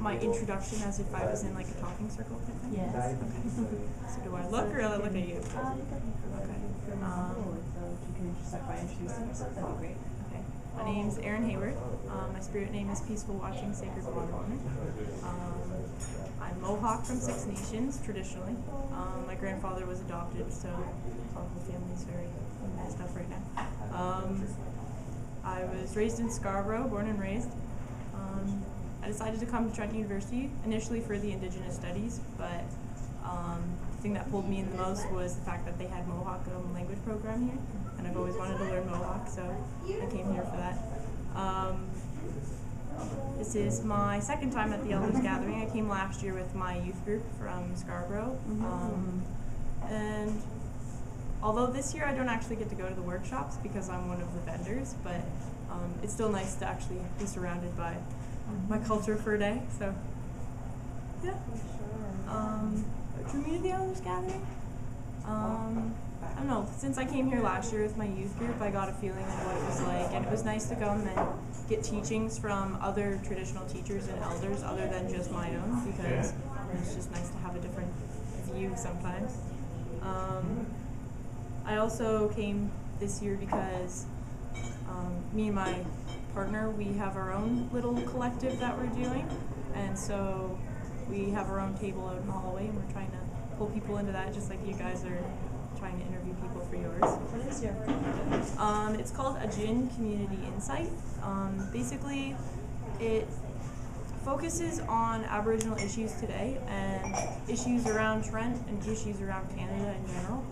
my introduction as if I was in like a talking circle type thing? Yes. Okay. So do I look or do I look at you? Okay. So you can start by introducing yourself, that'd be great. Okay. My name's Erin Hayward. My spirit name is Peaceful Watching Sacred Water Woman. I'm Mohawk from Six Nations, traditionally. My grandfather was adopted, so our whole family's very messed up right now. I was raised in Scarborough, born and raised. I decided to come to Trent University initially for the Indigenous Studies, but the thing that pulled me in the most was the fact that they had Mohawk language program here, and I've always wanted to learn Mohawk, so I came here for that. This is my second time at the Elders Gathering. I came last year with my youth group from Scarborough, and although this year I don't actually get to go to the workshops because I'm one of the vendors, but it's still nice to actually be surrounded by my culture for a day. So, yeah. Drew me to the Elders Gathering. I don't know, since I came here last year with my youth group, I got a feeling of what it was like, and it was nice to come and get teachings from other traditional teachers and elders other than just my own, because it's just nice to have a different view sometimes. I also came this year because me and my partner, we have our own little collective that we're doing, and so we have our own table out in the hallway, and we're trying to pull people into that just like you guys are trying to interview people for yours. What is your collective? It's called Ajin Community Insight. Basically, it focuses on Aboriginal issues today and issues around Trent and issues around Canada in general.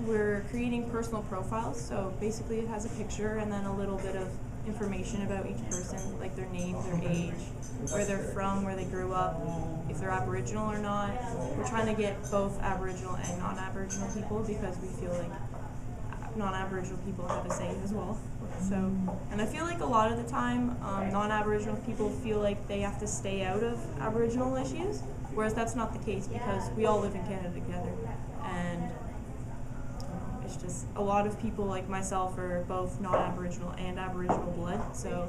We're creating personal profiles, so basically it has a picture and then a little bit of information about each person, like their name, their age, where they're from, where they grew up, if they're Aboriginal or not. We're trying to get both Aboriginal and non-Aboriginal people because we feel like non-Aboriginal people have a say as well. So, and I feel like a lot of the time, non-Aboriginal people feel like they have to stay out of Aboriginal issues, whereas that's not the case because we all live in Canada together. And it's just a lot of people like myself are both non-Aboriginal and Aboriginal blood, so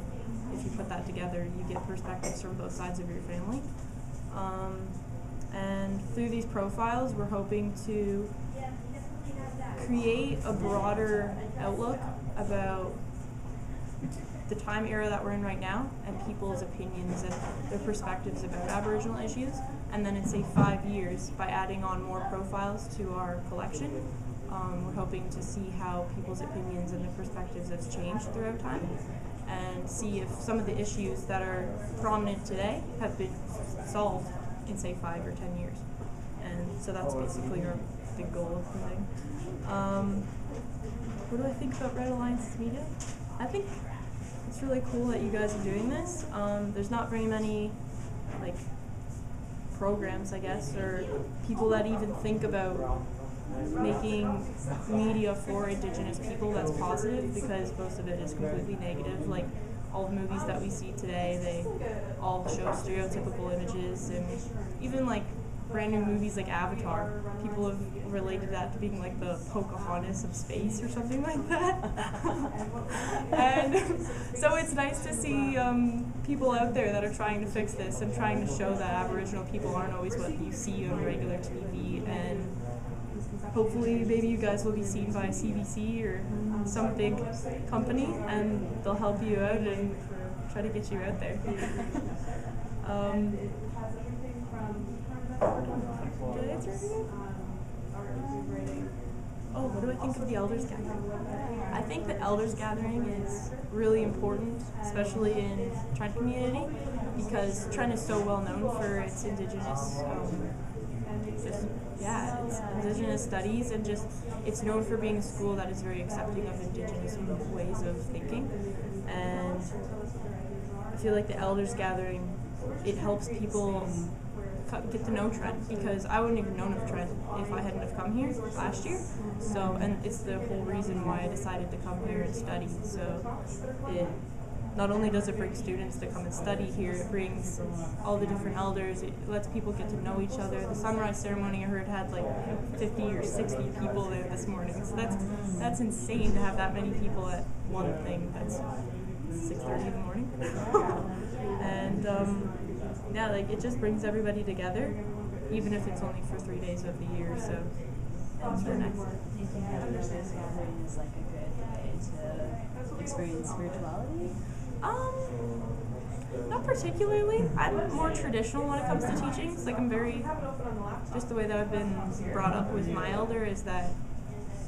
if you put that together, you get perspectives from both sides of your family. And through these profiles, we're hoping to create a broader outlook about the time era that we're in right now and people's opinions and their perspectives about Aboriginal issues. And then in, say, 5 years, by adding on more profiles to our collection, we're hoping to see how people's opinions and their perspectives have changed throughout time and see if some of the issues that are prominent today have been solved in, say, 5 or 10 years. And so that's basically our big goal of the thing. What do I think about Red Alliance's media? I think it's really cool that you guys are doing this. There's not very many like programs, I guess, or people that even think about making media for Indigenous people that's positive, because most of it is completely negative. Like all the movies that we see today, they all show stereotypical images, and even like brand new movies like Avatar, people have related that to being like the Pocahontas of space or something like that. And so it's nice to see people out there that are trying to fix this and trying to show that Aboriginal people aren't always what you see on regular TV, and hopefully maybe you guys will be seen by CBC or some big company and they'll help you out and try to get you out there. Did I answer anything? Oh, what do I think of the Elders Gathering? I think the Elders Gathering is really important, especially in Trent community, because Trent is so well known for its Indigenous it's Indigenous studies, and just it's known for being a school that is very accepting of Indigenous ways of thinking. And I feel like the Elders Gathering, it helps people get to know Trent, because I wouldn't have known of Trent if I hadn't have come here last year. So, and it's the whole reason why I decided to come here and study. So it not only does it bring students to come and study here, it brings all the different elders, it lets people get to know each other. The sunrise ceremony I heard had like 50 or 60 people there this morning. So that's insane to have that many people at one thing that's 6:30 in the morning. And yeah, like it just brings everybody together, even if it's only for 3 days of the year. So it's really nice. Do you think that Elder Gathering is like a good way to experience spirituality? Not particularly. I'm more traditional when it comes to teachings. Like I'm very, just the way that I've been brought up with my elder is that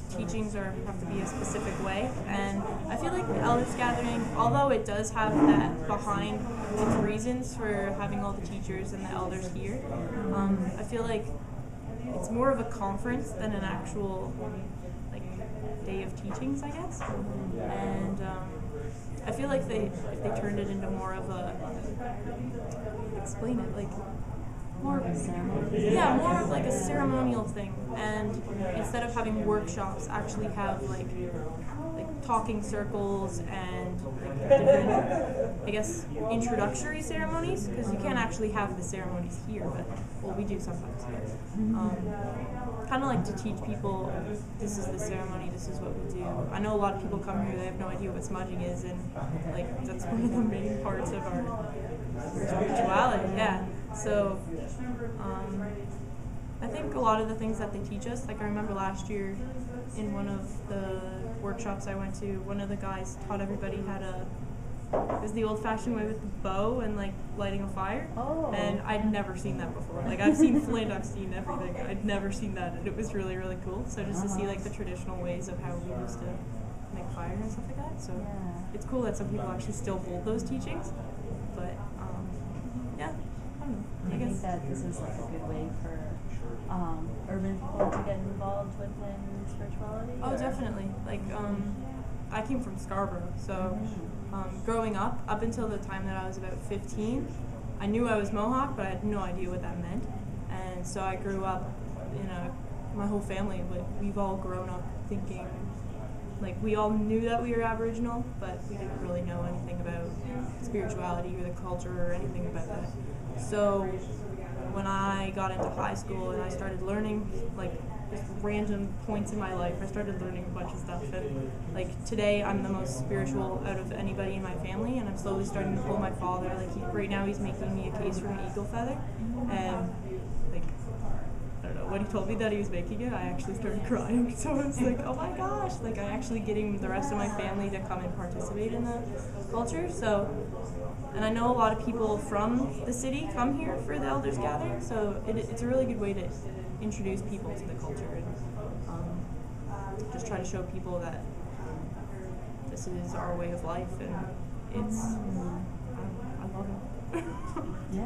teachings have to be a specific way, and I feel like the Elders Gathering, although it does have that behind its reasons for having all the teachers and the elders here, I feel like it's more of a conference than an actual like day of teachings, I guess. And I feel like if they turned it into more of a explain it like more of a ceremony. Yeah, more of like a ceremonial thing, and instead of having workshops, actually have like talking circles and like different, I guess, introductory ceremonies, because you can't actually have the ceremonies here, but well, we do sometimes. Kind of like to teach people, this is the ceremony, this is what we do. I know a lot of people come here, they have no idea what smudging is, and like that's one of the main parts of our spirituality. Yeah. So, I think a lot of the things that they teach us, like I remember last year in one of the workshops I went to, one of the guys taught everybody how to, it was the old-fashioned way with the bow and like lighting a fire. Oh. And I'd never seen that before. Like I've seen flint, I've seen everything. I'd never seen that, and it was really, really cool. So just to see like the traditional ways of how we used to make fire and stuff like that. So it's cool that some people actually still hold those teachings. But yeah. Do you think that this is like a good way for urban people to get involved within spirituality? Oh, or? Definitely. Like, I came from Scarborough, so growing up until the time that I was about 15, I knew I was Mohawk, but I had no idea what that meant. And so I grew up my whole family, we've all grown up thinking, like we all knew that we were Aboriginal, but we didn't really know anything about spirituality or the culture or anything about that. So when I got into high school and I started learning like just random points in my life, I started learning a bunch of stuff, and like today I'm the most spiritual out of anybody in my family, and I'm slowly starting to pull my father. Like right now he's making me a case from an eagle feather, and like I don't know, when he told me that he was making it, I actually started crying. So I was like, oh my gosh, like I'm actually getting the rest of my family to come and participate in the culture. So, and I know a lot of people from the city come here for the Elders Gathering, so it's a really good way to introduce people to the culture and just try to show people that this is our way of life, and it's, I love it. Yeah,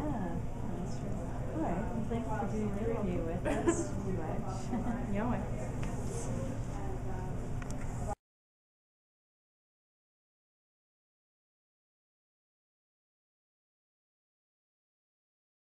that's true. All right, well, thank you for doing the interview with us. Yeah.